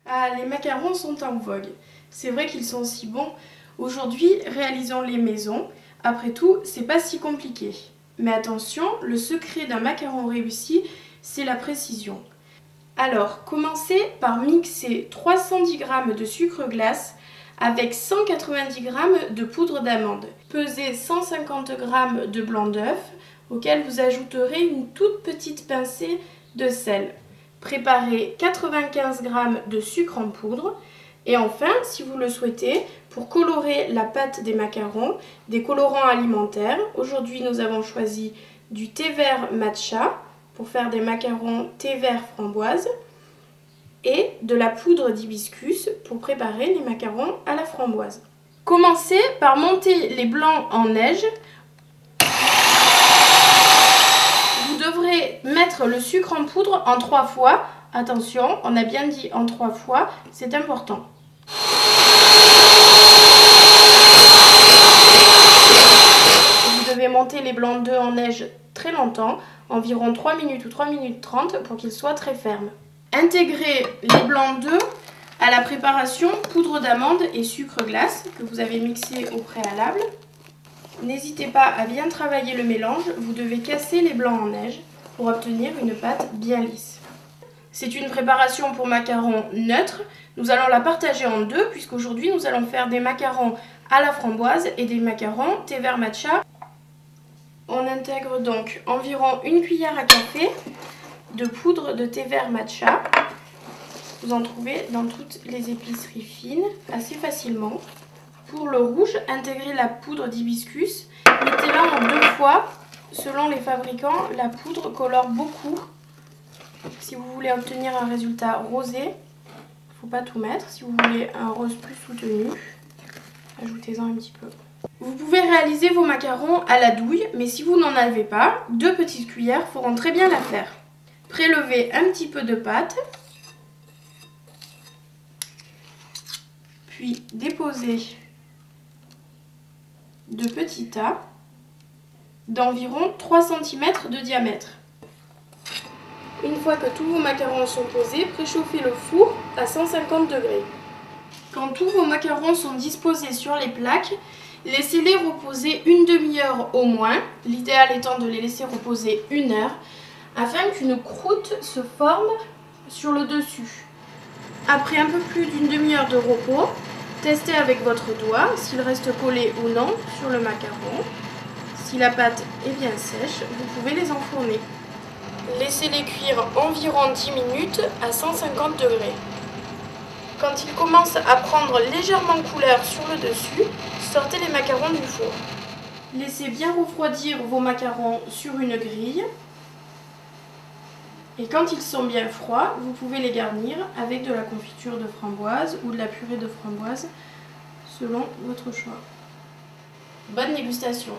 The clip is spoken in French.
Ah, les macarons sont en vogue. C'est vrai qu'ils sont si bons. Aujourd'hui, réalisons-les maison. Après tout, c'est pas si compliqué. Mais attention, le secret d'un macaron réussi, c'est la précision. Alors, commencez par mixer 310 g de sucre glace avec 190 g de poudre d'amande. Pesez 150 g de blanc d'œuf, auquel vous ajouterez une toute petite pincée de sel. Préparez 95 g de sucre en poudre. Et enfin, si vous le souhaitez, pour colorer la pâte des macarons, des colorants alimentaires. Aujourd'hui, nous avons choisi du thé vert matcha pour faire des macarons thé vert framboise et de la poudre d'hibiscus pour préparer les macarons à la framboise. Commencez par monter les blancs en neige. Vous devrez mettre le sucre en poudre en 3 fois. Attention, on a bien dit en 3 fois, c'est important. Vous devez monter les blancs d'œufs en neige très longtemps, environ 3 minutes ou 3 minutes 30 pour qu'ils soient très fermes. Intégrez les blancs d'œufs à la préparation poudre d'amande et sucre glace que vous avez mixé au préalable. N'hésitez pas à bien travailler le mélange, vous devez casser les blancs en neige pour obtenir une pâte bien lisse. C'est une préparation pour macarons neutres. Nous allons la partager en deux puisqu'aujourd'hui nous allons faire des macarons à la framboise et des macarons thé vert matcha. On intègre donc environ 1 cuillère à café de poudre de thé vert matcha. Vous en trouvez dans toutes les épiceries fines assez facilement. Pour le rouge, intégrez la poudre d'hibiscus. Mettez-la en 2 fois. Selon les fabricants, la poudre colore beaucoup. Si vous voulez obtenir un résultat rosé, il ne faut pas tout mettre. Si vous voulez un rose plus soutenu, ajoutez-en un petit peu. Vous pouvez réaliser vos macarons à la douille, mais si vous n'en avez pas, 2 petites cuillères feront très bien l'affaire. Prélevez un petit peu de pâte, puis déposez de petits tas d'environ 3 cm de diamètre. Une fois que tous vos macarons sont posés, préchauffez le four à 150 degrés. Quand tous vos macarons sont disposés sur les plaques, laissez-les reposer une demi-heure au moins, l'idéal étant de les laisser reposer 1 heure, afin qu'une croûte se forme sur le dessus. Après un peu plus d'une demi-heure de repos, testez avec votre doigt s'il reste collé ou non sur le macaron. Si la pâte est bien sèche, vous pouvez les enfourner. Laissez-les cuire environ 10 minutes à 150 degrés. Quand ils commencent à prendre légèrement couleur sur le dessus, sortez les macarons du four. Laissez bien refroidir vos macarons sur une grille. Et quand ils sont bien froids, vous pouvez les garnir avec de la confiture de framboise ou de la purée de framboise, selon votre choix. Bonne dégustation!